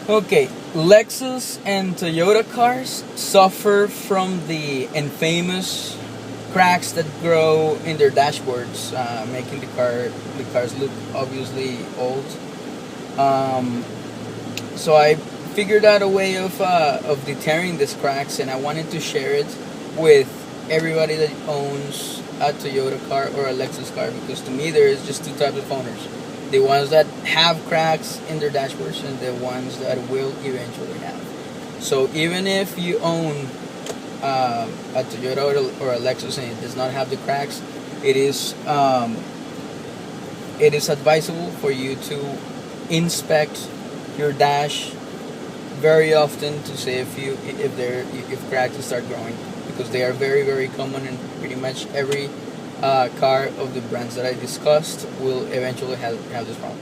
Okay, Lexus and Toyota cars suffer from the infamous cracks that grow in their dashboards, making the cars look obviously old. Um, so I figured out a way of deterring these cracks, and I wanted to share it with everybody that owns a Toyota car or a Lexus car, because to me there is just two types of owners: the ones that have cracks in their dashboards and the ones that will eventually have. So even if you own a Toyota or a Lexus and it does not have the cracks, it is um, it is advisable for you to inspect your dash very often to see if cracks start growing, because they are very very common, and pretty much every car of the brands that I discussed will eventually have this problem.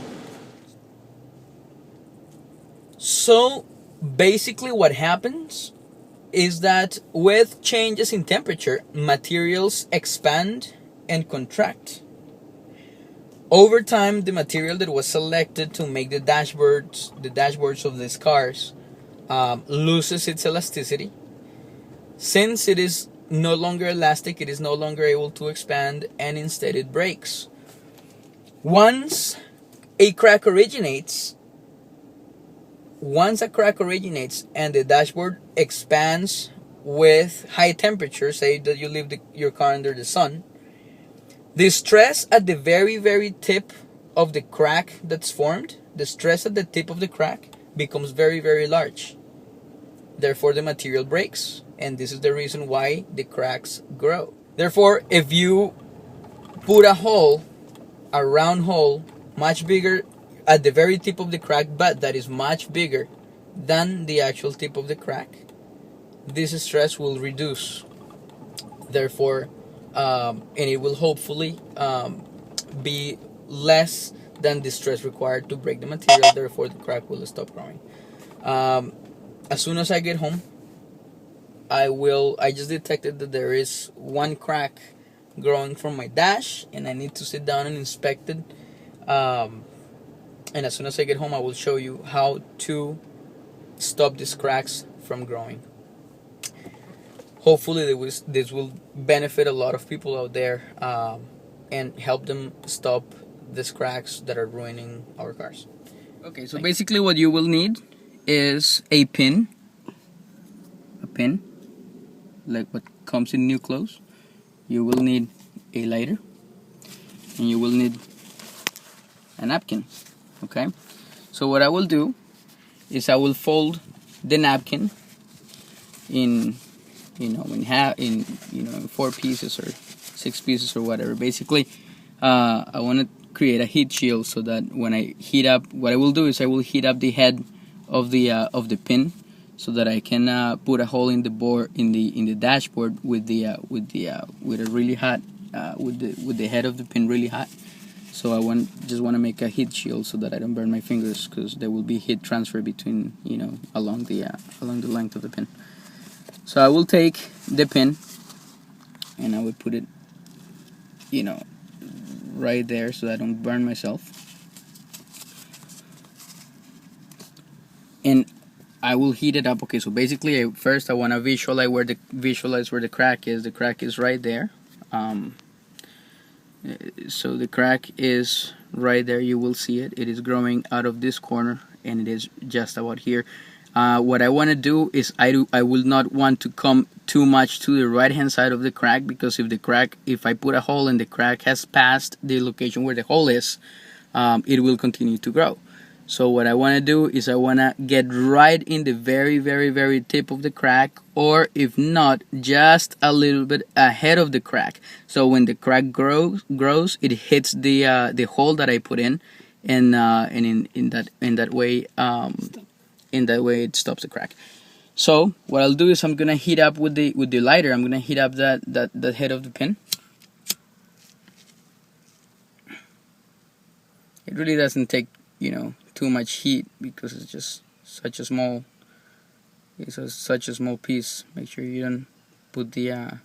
So basically what happens is that with changes in temperature, materials expand and contract. Over time, the material that was selected to make the dashboards of these cars loses its elasticity. Since it is no longer elastic, it is no longer able to expand, and instead it breaks. Once a crack originates, once a crack originates and the dashboard expands with high temperature, say that you leave your car under the sun, the stress at the very, very tip of the crack that's formed, the stress at the tip of the crack becomes very, very large. Therefore, the material breaks, and this is the reason why the cracks grow. Therefore, if you put a round hole, much bigger at the very tip of the crack, but that is much bigger than the actual tip of the crack, this stress will reduce. Therefore, and it will hopefully be less than the stress required to break the material. Therefore, the crack will stop growing. Um, as soon as I get home, I just detected that there is one crack growing from my dash, and I need to sit down and inspect it. Um, and as soon as I get home, I will show you how to stop these cracks from growing. Hopefully, this will benefit a lot of people out there, and help them stop these cracks that are ruining our cars. Okay, so basically, what you will need is a pin, like what comes in new clothes. You will need a lighter, and you will need a napkin. Okay, so what I will do is I will fold the napkin in in 4 pieces or 6 pieces or whatever. Basically, I want to create a heat shield so that when I heat up, what I will do is I will heat up the head of the pin, so that I can put a hole in the board in the dashboard with a really hot with the head of the pin really hot. So I just want to make a heat shield so that I don't burn my fingers, because there will be heat transfer between along the length of the pin. So I will take the pin and I will put it right there so that I don't burn myself. And I will heat it up. Okay, so basically first I want to visualize where the crack is. The crack is right there. So the crack is right there. You will see it. It is growing out of this corner, and it is just about here. What I want to do is I will not want to come too much to the right hand side of the crack, because if I put a hole and the crack has passed the location where the hole is, it will continue to grow. So what I want to do is I want to get right in the very, very, very tip of the crack, or if not, just a little bit ahead of the crack. So when the crack grows, it hits the hole that I put in, and in that way it stops the crack. So what I'll do is I'm gonna heat up with the lighter. I'm gonna heat up that head of the pin. It really doesn't take too much heat, because it's just such a small piece. Make sure you don't put the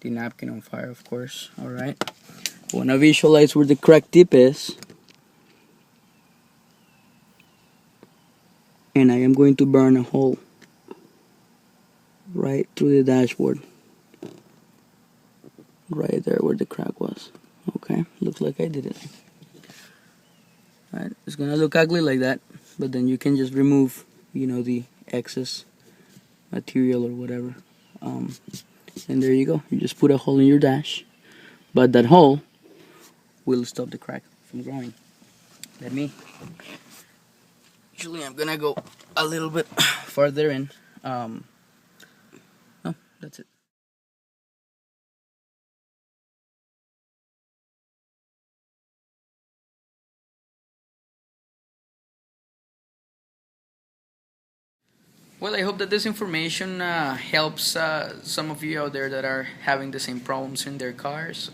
napkin on fire, of course. All right. I wanna visualize where the crack tip is. and I am going to burn a hole right through the dashboard, right there where the crack was. Okay, looks like I did it. Right, it's gonna look ugly like that, but then you can just remove, the excess material or whatever, and there you go. You just put a hole in your dash, but that hole will stop the crack from growing. Usually I'm gonna go a little bit farther in. No, that's it. Well, I hope that this information helps some of you out there that are having the same problems in their cars.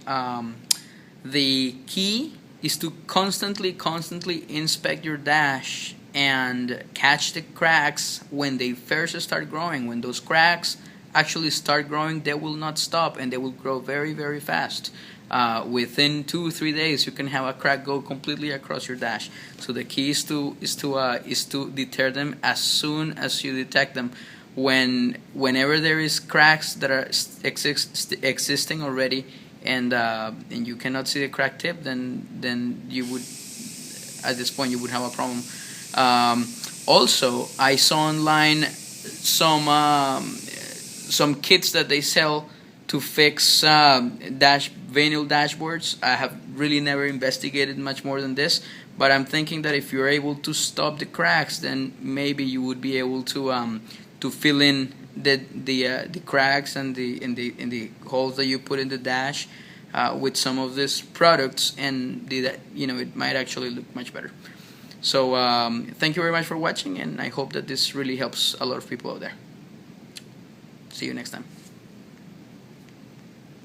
The key is to constantly inspect your dash and catch the cracks when they first start growing. When those cracks actually start growing, they will not stop and they will grow very fast. Within 2 or 3 days, you can have a crack go completely across your dash. So the key is to deter them as soon as you detect them. Whenever there is cracks that are existing already, and you cannot see the crack tip, then you would, at this point, you would have a problem. Also, I saw online some kits that they sell to fix vinyl dashboards. I have really never investigated much more than this, but I'm thinking that if you're able to stop the cracks, then maybe you would be able to fill in the cracks and the holes that you put in the dash with some of these products, and it might actually look much better. So thank you very much for watching, and I hope that this really helps a lot of people out there. See you next time.